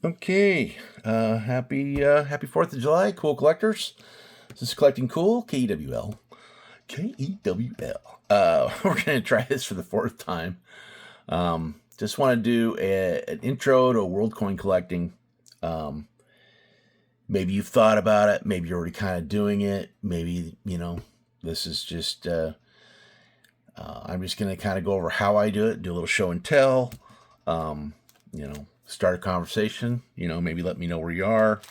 Okay, happy 4th of July, cool collectors. This is Collecting Cool, KEWL. KEWL. We're going to try this for the fourth time. Just want to do an intro to world coin collecting. Um, Maybe you've thought about it. Maybe you're already kind of doing it. Maybe, this is just, I'm just going to kind of go over how I do it, do a little show and tell. Start a conversation, maybe let me know where you are.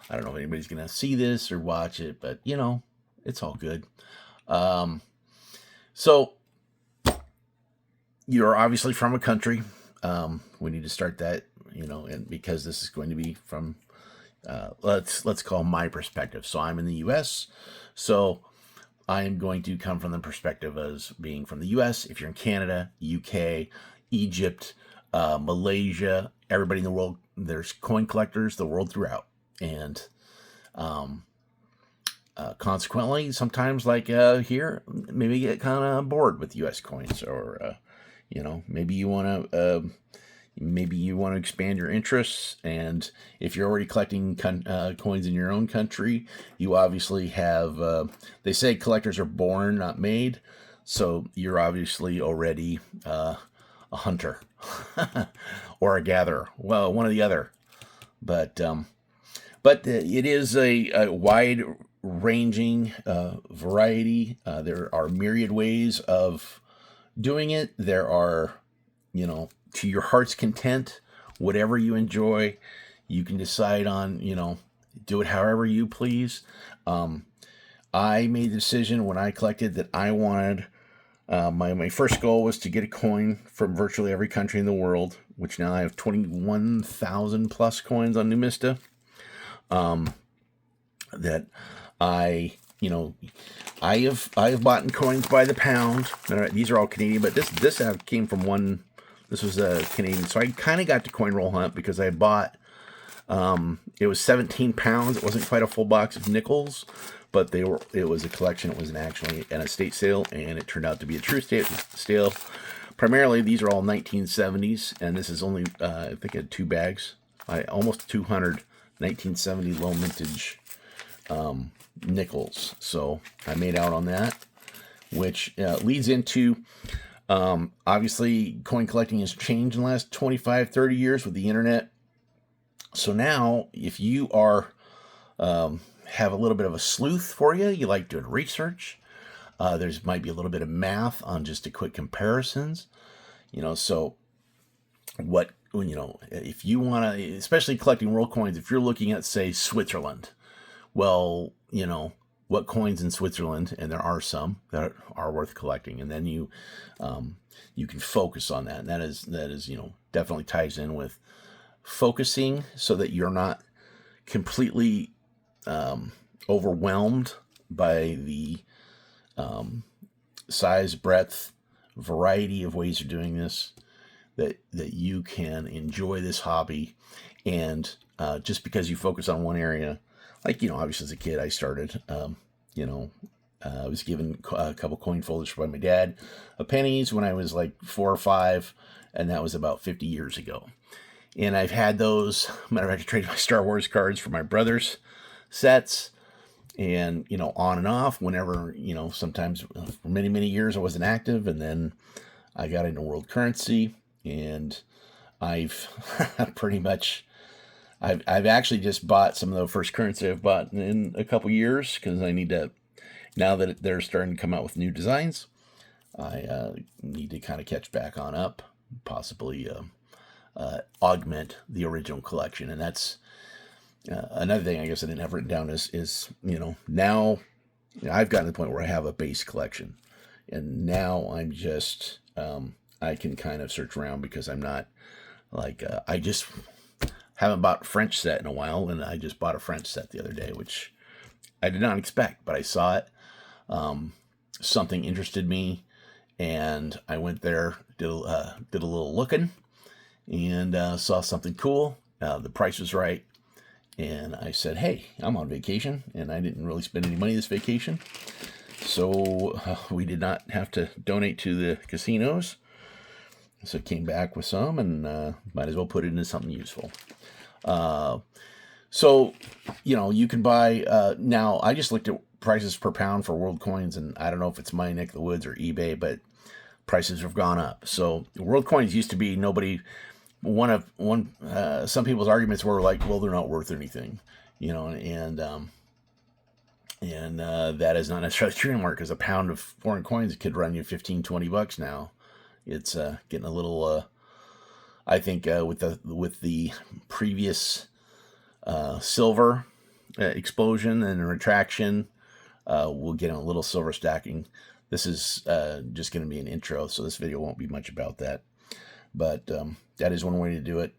I don't know if anybody's going to see this or watch it, but, it's all good. So, you're obviously from a country. We need to start that, and because this is going to be from, let's call my perspective. So, I'm in the U.S., so I am going to come from the perspective as being from the U.S. If you're in Canada, UK, Egypt, Malaysia, everybody in the world, there's coin collectors the world throughout. And consequently, sometimes like here, maybe you get kind of bored with U.S. coins, or maybe you want to. Maybe you want to expand your interests, and if you're already collecting coins in your own country, you obviously have. They say collectors are born, not made, so you're obviously already a hunter or a gatherer. Well, one or the other. But it is a wide ranging variety. There are myriad ways of doing it. There are, to your heart's content, whatever you enjoy, you can decide on, do it however you please. I made the decision when I collected that I wanted, my first goal was to get a coin from virtually every country in the world, which now I have 21,000 plus coins on Numista. That I, I have bought coins by the pound. These are all Canadian, but this came from one. This was a Canadian, so I kind of got to coin roll hunt because I bought. It was 17 pounds. It wasn't quite a full box of nickels, but they were. It was a collection. It was actually an estate sale, and it turned out to be a true estate sale. Primarily, these are all 1970s, and this is only I think I had 2 bags. Almost 200 1970 low mintage nickels. So I made out on that, which leads into obviously coin collecting has changed in the last 25, 30 years with the internet. So now if you are have a little bit of a sleuth for you, you like doing research, there's might be a little bit of math on just a quick comparisons, so what, if you want to, especially collecting world coins, if you're looking at, say, Switzerland, well, what coins in Switzerland, and there are some that are worth collecting, and then you can focus on that, and that is definitely ties in with focusing so that you're not completely overwhelmed by the size, breadth, variety of ways of doing this, that you can enjoy this hobby. And just because you focus on one area, like, obviously as a kid I started, I was given a couple coin folders by my dad of pennies when I was like 4 or 5, and that was about 50 years ago. And I've had those. Matter of fact, I traded my Star Wars cards for my brother's sets, and on and off. Whenever, sometimes for many, many years I wasn't active, and then I got into world currency, and I've pretty much, I've actually just bought some of the first currency I've bought in a couple years, because I need to, now that they're starting to come out with new designs, I need to kind of catch back on up, possibly augment the original collection. And that's another thing I guess I didn't have written down is now I've gotten to the point where I have a base collection, and now I'm just I can kind of search around, because I'm not like I just haven't bought a French set in a while, and I just bought a French set the other day, which I did not expect, but I saw it. Something interested me, and I went there, did a little looking, and saw something cool. The price was right, and I said, "Hey, I'm on vacation, and I didn't really spend any money this vacation, so we did not have to donate to the casinos." So came back with some, and might as well put it into something useful. So, you can buy, now I just looked at prices per pound for world coins, and I don't know if it's my neck of the woods or eBay, but prices have gone up. So world coins used to be some people's arguments were like, well, they're not worth anything, and that is not necessarily true anymore, because a pound of foreign coins could run you 15-20 bucks now. It's getting a little, I think, with the previous silver explosion and retraction, we'll get a little silver stacking. This is just going to be an intro, so this video won't be much about that. But that is one way to do it,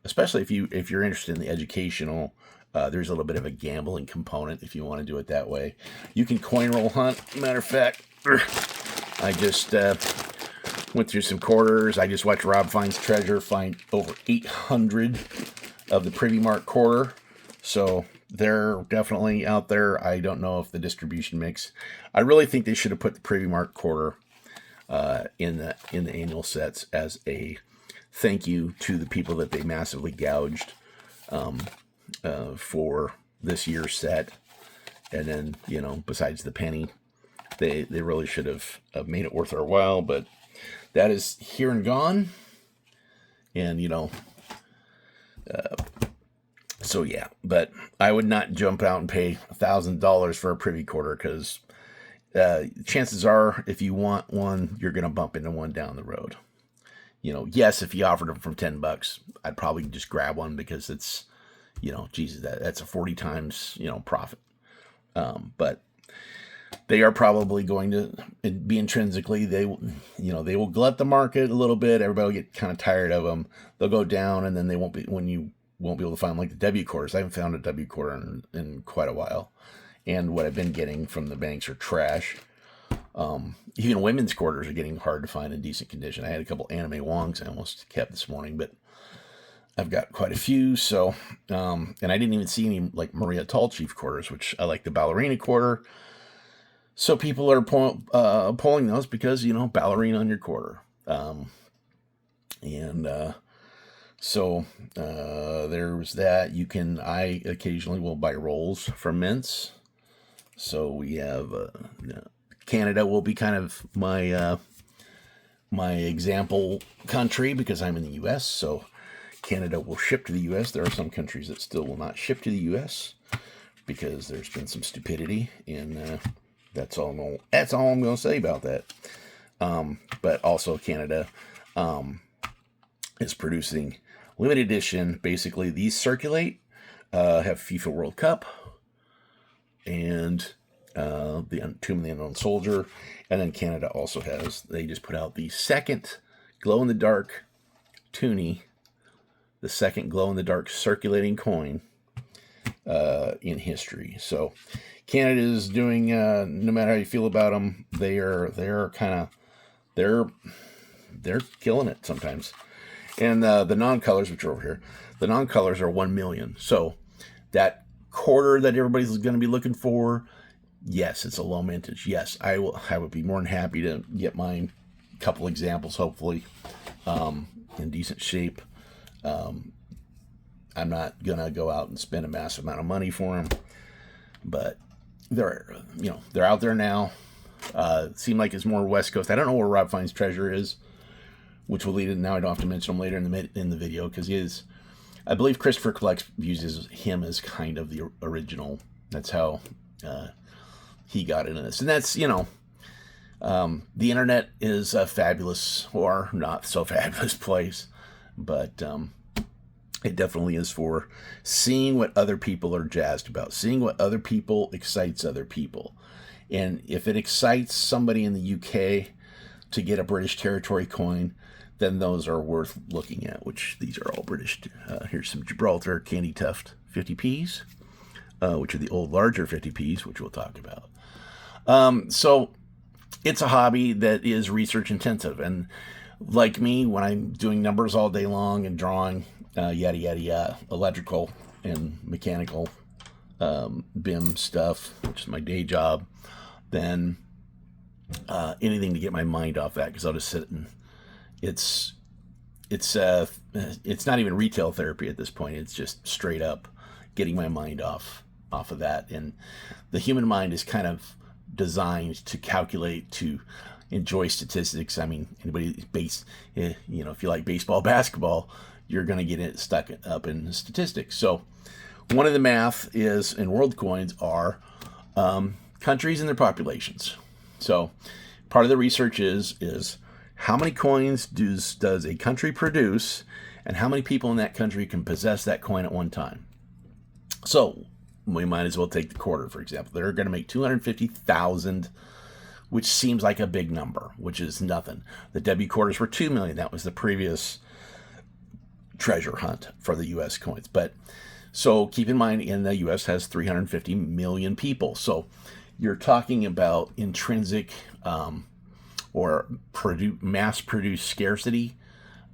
especially if you're interested in the educational. There's a little bit of a gambling component if you want to do it that way. You can coin roll hunt. Matter of fact, I just went through some quarters. I just watched Rob Finds Treasure find over 800 of the Privy Mark quarter. So they're definitely out there. I don't know if the distribution mix. I really think they should have put the Privy Mark quarter in the annual sets as a thank you to the people that they massively gouged for this year's set. And then, besides the penny, they really should have made it worth our while, but that is here and gone. And, so yeah, but I would not jump out and pay $1,000 for a Privy quarter, because chances are, if you want one, you're going to bump into one down the road. Yes, if you offered them from $10, I'd probably just grab one, because it's, Jesus, that's a 40 times, profit. But they are probably going to be intrinsically, they will glut the market a little bit. Everybody will get kind of tired of them. They'll go down, and then you won't be able to find like the W quarters. I haven't found a W quarter in quite a while. And what I've been getting from the banks are trash. Even women's quarters are getting hard to find in decent condition. I had a couple anime wongs I almost kept this morning, but I've got quite a few. So, and I didn't even see any like Maria Tallchief quarters, which I like the ballerina quarter. So people are pulling those because, ballerina on your quarter. So there's that. I occasionally will buy rolls from mints. So we have Canada will be kind of my example country, because I'm in the U.S. So Canada will ship to the U.S. There are some countries that still will not ship to the U.S. because there's been some stupidity, and that's all I'm going to say about that. But also Canada is producing limited edition. Basically, these circulate, have FIFA World Cup, and the Tomb of the Unknown Soldier. And then Canada also they just put out the second glow-in-the-dark toonie, the second glow-in-the-dark circulating coin in history. So Canada is doing, no matter how you feel about them, they're killing it sometimes. And the non-colors, which are over here, the non-colors are 1 million. So that quarter that everybody's going to be looking for, yes, it's a low mintage. Yes, I would be more than happy to get mine. A couple examples, hopefully, in decent shape. I'm not going to go out and spend a massive amount of money for them, but they're out there now. Seem like it's more West Coast. I don't know where Rob Finds Treasure is, which will lead in. Now I don't have to mention him later in the video, because he is, I believe Christopher Collects uses him as kind of the original. That's how he got into this. And that's, the internet is a fabulous or not so fabulous place, but it definitely is for seeing what other people are jazzed about, seeing what other people excites other people. And if it excites somebody in the UK to get a British territory coin, then those are worth looking at, which these are all British. Here's some Gibraltar Candy Tuft 50p's, which are the old larger 50p's, which we'll talk about. So it's a hobby that is research intensive. And like me, when I'm doing numbers all day long and drawing, yada, yada, yada, electrical and mechanical BIM stuff, which is my day job, then anything to get my mind off that, because I'll just sit and it's not even retail therapy at this point. It's just straight up getting my mind off of that. And the human mind is kind of designed to calculate, to enjoy statistics. I mean, anybody if you like baseball, basketball, you're going to get it stuck up in statistics. So one of the math is in world coins are countries and their populations. So part of the research is how many coins does a country produce, and how many people in that country can possess that coin at one time. So we might as well take the quarter, for example. They're going to make 250,000, which seems like a big number, which is nothing. The W quarters were 2 million. That was the previous treasure hunt for the U.S. coins. But so keep in mind, in the U.S. has 350 million people. So you're talking about intrinsic or mass-produced scarcity.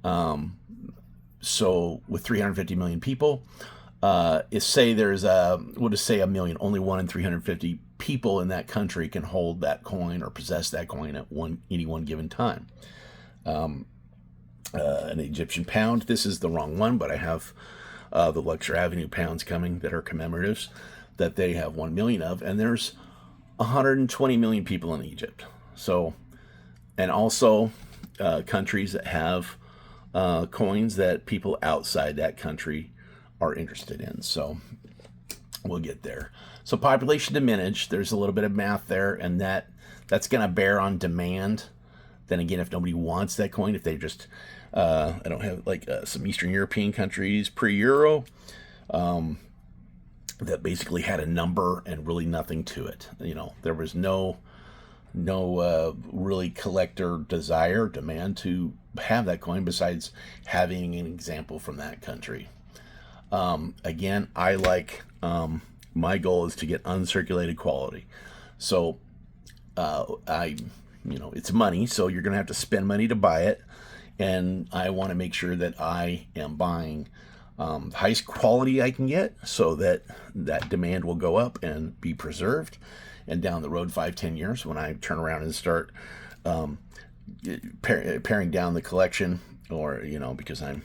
So with 350 million people, say there's we'll just say a million, only 1 in 350 people in that country can hold that coin or possess that coin at any one given time. An Egyptian pound, this is the wrong one, but I have the Luxor Avenue pounds coming that are commemoratives that they have 1 million of, and there's 120 million people in Egypt. So, and also countries that have coins that people outside that country are interested in. So we'll get there. So population diminished, there's a little bit of math there, and that's going to bear on demand. Then again, if nobody wants that coin, if they just I don't have like some Eastern European countries pre-Euro that basically had a number and really nothing to it. There was no really collector desire, demand to have that coin besides having an example from that country. Again, I like, my goal is to get uncirculated quality. So, it's money, so you're going to have to spend money to buy it. And I want to make sure that I am buying the highest quality I can get so that demand will go up and be preserved. And down the road, 5-10 years, when I turn around and start paring down the collection, or, because I'm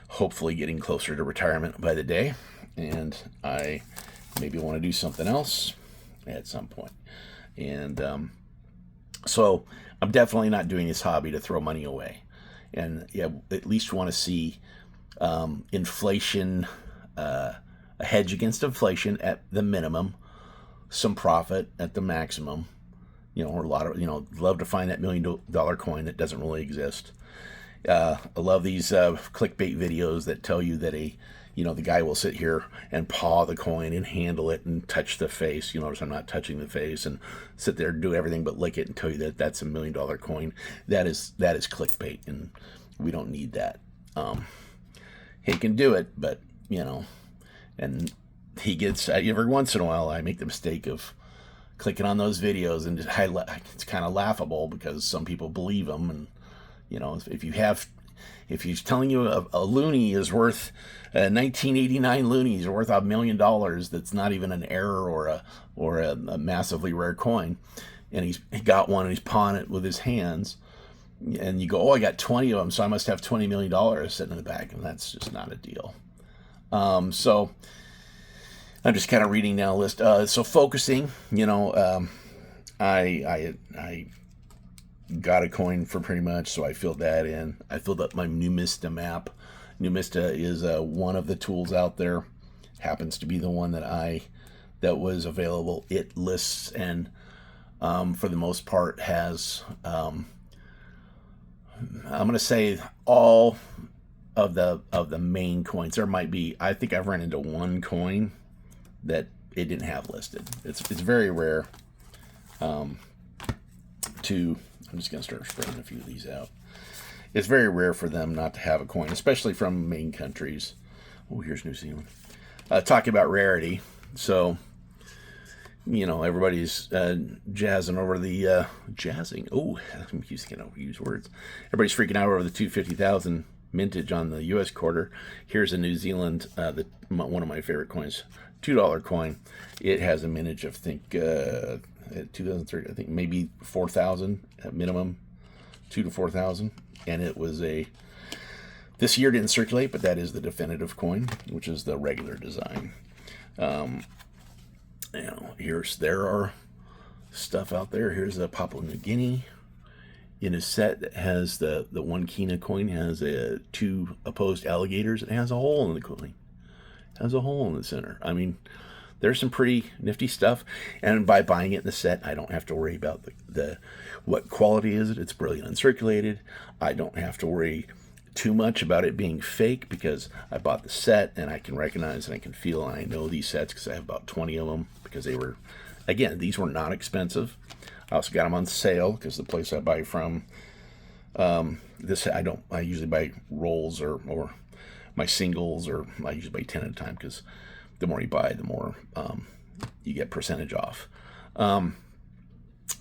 hopefully getting closer to retirement by the day, and I maybe want to do something else at some point. And so I'm definitely not doing this hobby to throw money away. And at least want to see inflation, a hedge against inflation at the minimum, some profit at the maximum, or a lot of, love to find that $1 million coin that doesn't really exist. I love these clickbait videos that tell you that the guy will sit here and paw the coin and handle it and touch the face. You notice I'm not touching the face, and sit there and do everything but lick it and tell you that that's a $1 million coin. That is clickbait, and we don't need that. He can do it, but and he gets, every once in a while I make the mistake of clicking on those videos, and it's kind of laughable because some people believe them. And if he's telling you a loonie is worth 1989 loonies are worth $1 million, that's not even an error or a massively rare coin, and he got one and he's pawing it with his hands, and you go, oh, I got 20 of them, so I must have $20 million sitting in the bag, and that's just not a deal. So I'm just kind of reading down a list. So focusing, I got a coin for pretty much, so I filled that in. I filled up my Numista map. Numista is one of the tools out there. Happens to be the one that was available. It lists and for the most part has I'm going to say all of the main coins. There might be, I think I've run into one coin that it didn't have listed. It's very rare I'm just going to start spreading a few of these out. It's very rare for them not to have a coin, especially from main countries. Oh, here's New Zealand. Talking about rarity. So, everybody's jazzing over the jazzing. Oh, I'm using use words. Everybody's freaking out over the 250,000 mintage on the U.S. quarter. Here's a New Zealand, one of my favorite coins, $2 coin. It has a mintage of, I think, 2003. I think maybe 4,000 at minimum, 2,000 to 4,000, and it was a This year didn't circulate, but that is the definitive coin, which is the regular design. There are stuff out there. Here's a Papua New Guinea in a set that has the one Kina coin has two opposed alligators. It has a hole in the coin. It has a hole in the center. I mean, there's some pretty nifty stuff. And by buying it in the set, I don't have to worry about the what quality is it. It's brilliant uncirculated. I don't have to worry too much about it being fake because I bought the set and I can recognize and I can feel and I know these sets because I have about 20 of them because they were, again, these were not expensive. I also got them on sale because the place I buy from, I usually buy rolls or my singles, or I usually buy 10 at a time because the more you buy, the more you get percentage off.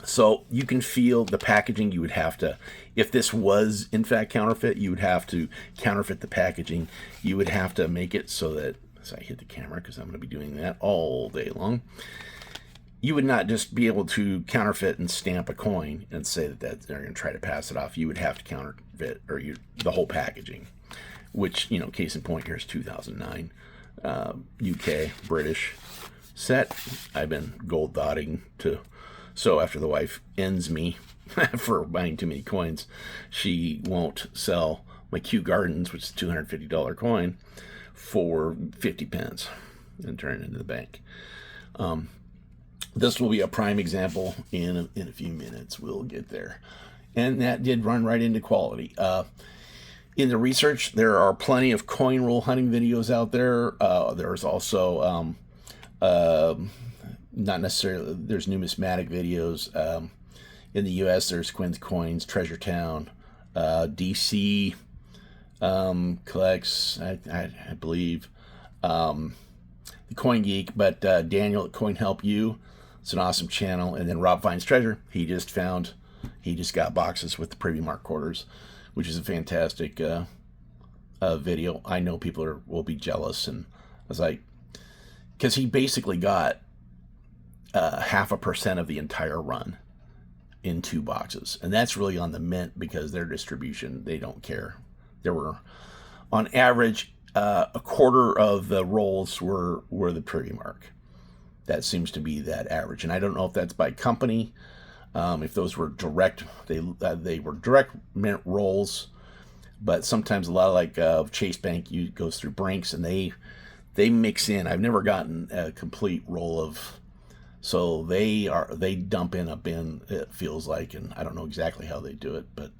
So you can feel the packaging. You would have to, if this was in fact counterfeit, you would have to counterfeit the packaging. You would have to make it so that, as I hit the camera because I'm going to be doing that all day long, you would not just be able to counterfeit and stamp a coin and say that they're going to try to pass it off. You would have to counterfeit the whole packaging, which, case in point, here's 2009 UK British set. I've been gold dotting so after the wife ends me for buying too many coins, she won't sell my Kew Gardens, which is a $250 coin, for 50 pence and turn it into the bank. This will be a prime example in a few minutes. We'll get there. And that did run right into quality. In the research, there are plenty of coin roll hunting videos out there. There's also not necessarily, there's numismatic videos. In the U.S., there's Quinn's Coins, Treasure Town, DC collects, I believe, the Coin Geek, but Daniel at Coin Help You, it's an awesome channel. And then Rob Finds Treasure, he just got boxes with the Privy Mark quarters, which is a fantastic video. I know people will be jealous, and I was like, because he basically got 0.5% of the entire run in 2 boxes, and that's really on the mint because their distribution, they don't care. There were, on average, a quarter of the rolls were the Privy Mark. That seems to be that average, and I don't know if that's by company. If those were direct, they were direct mint rolls, but sometimes a lot of like Chase Bank goes through Brinks, and they mix in. I've never gotten a complete roll of, so they dump in a bin. It feels like, and I don't know exactly how they do it, but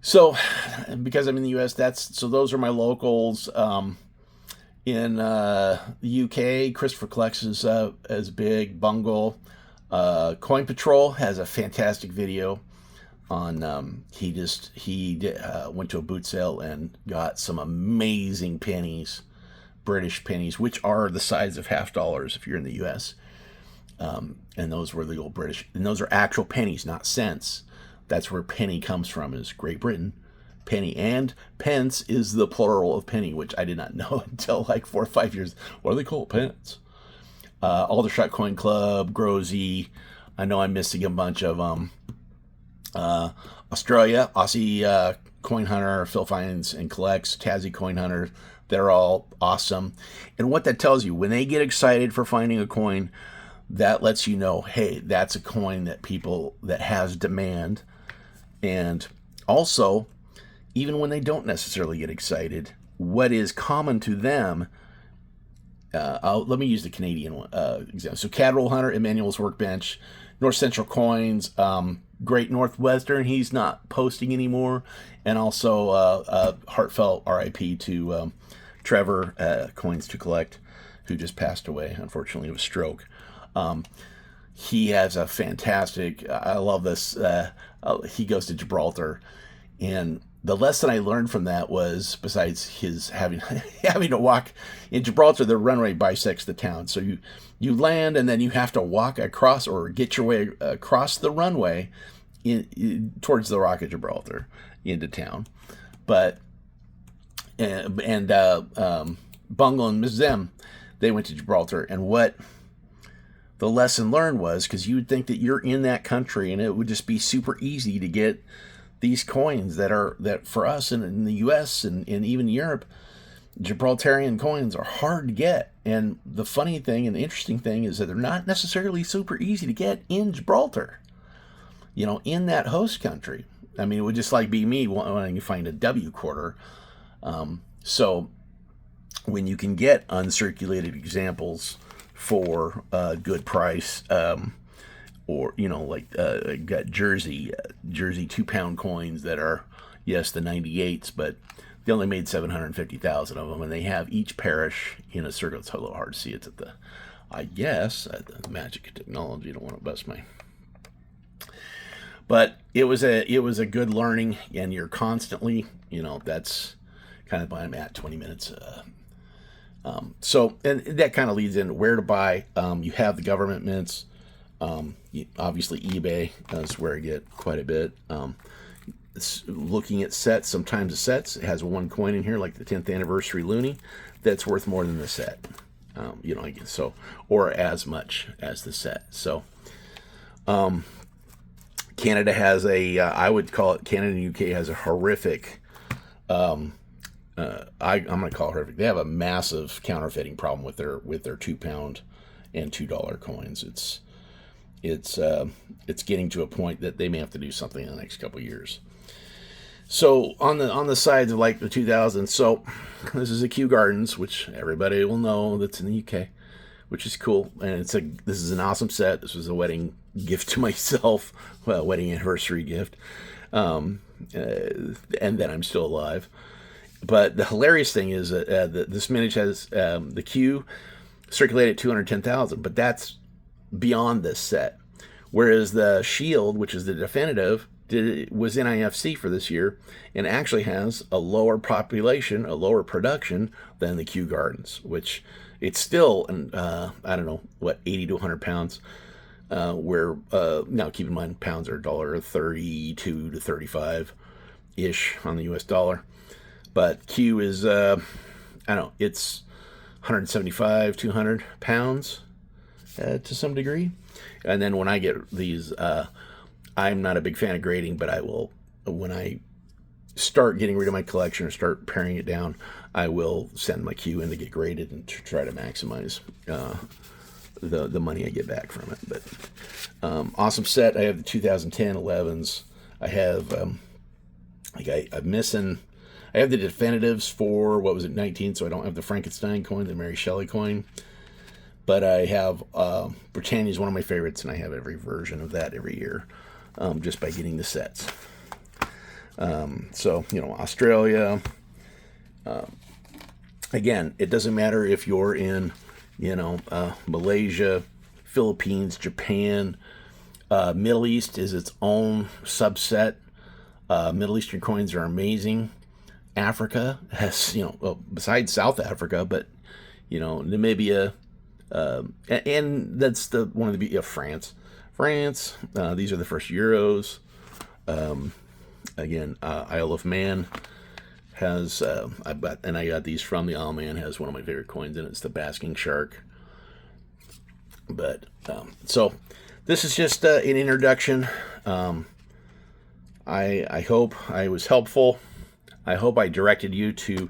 so because I'm in the U.S., those are my locals. In the UK, Christopher Collects is big. Bungle. Coin Patrol has a fantastic video on he went to a boot sale and got some amazing pennies, British pennies, which are the size of $50 if you're in the US. And those were the old British, and those are actual pennies, not cents. That's where penny comes from, is Great Britain. Penny, and pence is the plural of penny, which I did not know until like 4 or 5 years. What do they call it? Pence. Aldershot Coin Club, Grosy. I know I'm missing a bunch of Australia, Aussie Coin Hunter, Phil Finds and Collects, Tassie Coin Hunter. They're all awesome. And what that tells you, when they get excited for finding a coin, that lets you know, hey, that's a coin that has demand. And also, even when they don't necessarily get excited, what is common to them, let me use the Canadian one example. So Cadroll Hunter, Emmanuel's Workbench, North Central Coins, Great Northwestern, he's not posting anymore, and also heartfelt RIP to Trevor, Coins to Collect, who just passed away, unfortunately, of a stroke. He has a fantastic, I love this, he goes to Gibraltar, and the lesson I learned from that was, besides his having to walk in Gibraltar, the runway bisects the town. So you land, and then you have to walk across or get your way across the runway towards the Rock of Gibraltar into town. But Bungle and Mrs. M, they went to Gibraltar, and what the lesson learned was, because you would think that you're in that country and it would just be super easy to get these coins that for us in the U.S. and even Europe, Gibraltarian coins are hard to get. And the funny thing and the interesting thing is that they're not necessarily super easy to get in Gibraltar, in that host country. I mean, it would just like be me wanting to find a W quarter. So when you can get uncirculated examples for a good price, or got Jersey 2-pound coins that are, yes, the 98s, but they only made 750,000 of them, and they have each parish in a circle. It's a little hard to see. It's at the magic of technology. I don't want to bust my. But it was a good learning, and you're constantly, that's kind of why I'm at 20 minutes. So, and that kind of leads into where to buy. You have the government mints. Obviously, eBay is where I get quite a bit. Looking at sets, sometimes the sets, it has one coin in here, like the 10th anniversary loonie, that's worth more than the set. I guess so, or as much as the set. So, Canada has I would call it, Canada and UK has a horrific, I'm going to call it horrific. They have a massive counterfeiting problem with their 2-pound and $2 coins. It's getting to a point that they may have to do something in the next couple of years. So on the sides of like the 2000s, so this is a Kew Gardens, which everybody will know that's in the UK, which is cool. And this is an awesome set. This was a wedding gift to myself, well, wedding anniversary gift. And then I'm still alive. But the hilarious thing is that this mintage has the Q circulated 210,000, but that's beyond this set. Whereas the Shield, which is the definitive, was in IFC for this year and actually has a lower population, a lower production than the Kew Gardens, which it's still, I don't know, 80 to 100 pounds, where, now keep in mind, pounds are $1.32 to 35-ish on the US dollar. But Kew is, I don't know, it's 175, 200 pounds to some degree. And then when I get these, I'm not a big fan of grading, but I will, when I start getting rid of my collection or start paring it down, I will send my Q in to get graded and try to maximize the money I get back from it. But awesome set. I have the 2010 11s. I have, I'm missing, I have the definitives for, 19, so I don't have the Frankenstein coin, the Mary Shelley coin. But I have, Britannia is one of my favorites, and I have every version of that every year, just by getting the sets. So, Australia. Again, it doesn't matter if you're in, Malaysia, Philippines, Japan. Middle East is its own subset. Middle Eastern coins are amazing. Africa has, besides South Africa, but, Namibia, and that's one of the France. These are the first euros. Again, Isle of Man has, I got these from the Isle of Man, has one of my favorite coins in it. It's the Basking Shark. But, so this is just an introduction. I hope I was helpful. I hope I directed you to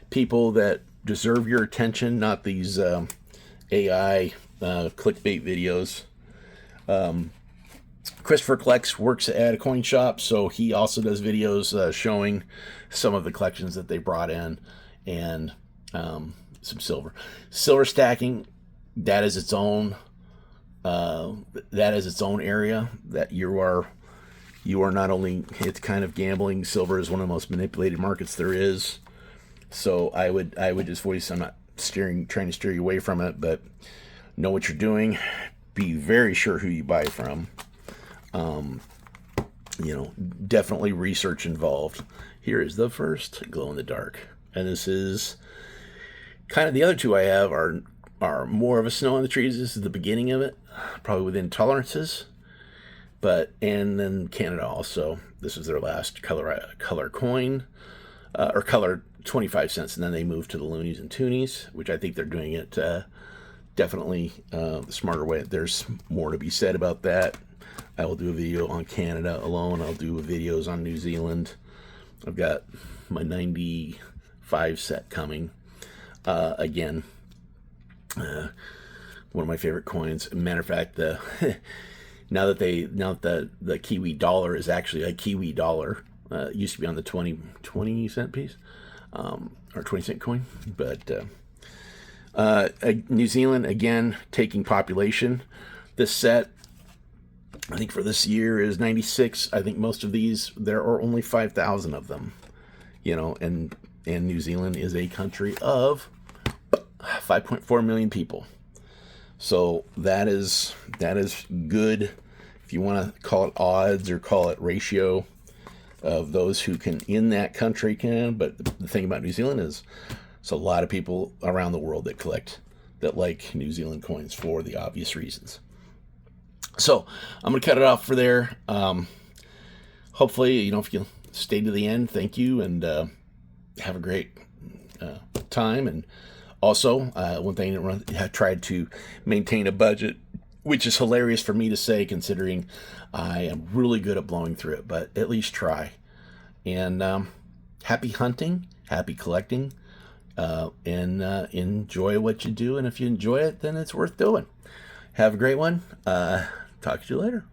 people that deserve your attention, not these AI clickbait videos. Christopher Collects works at a coin shop, so he also does videos showing some of the collections that they brought in, and some silver. Silver stacking, that is its own area that you are not only, it's kind of gambling. Silver is one of the most manipulated markets there is. So I would just voice, I'm not trying to steer you away from it, but know what you're doing. Be very sure who you buy from. Definitely research involved. Here is the first glow in the dark. And this is kind of, the other two I have are more of a snow on the trees. This is the beginning of it, probably within tolerances. And then Canada also, this is their last color coin, or color 25 cents. And then they moved to the loonies and toonies, which I think they're doing it definitely the smarter way. There's more to be said about that. I will do a video on Canada alone. I'll do videos on New Zealand. I've got my 95 set coming. Again, one of my favorite coins. Matter of fact, now that the Kiwi dollar is actually a Kiwi dollar. It used to be on the 20 cent piece, or 20 cent coin. But New Zealand, again, taking population. This set, I think for this year, is 96. I think most of these, there are only 5,000 of them. And New Zealand is a country of 5.4 million people. So that is good. If you want to call it odds or call it ratio of those who can in that country can. But the thing about New Zealand is there's a lot of people around the world that like New Zealand coins for the obvious reasons. So I'm going to cut it off for there. Hopefully, if you stay to the end, thank you, and have a great time. And also, one thing I tried to maintain a budget, which is hilarious for me to say considering I am really good at blowing through it, but at least try. And happy hunting, happy collecting, and enjoy what you do. And if you enjoy it, then it's worth doing. Have a great one. Talk to you later.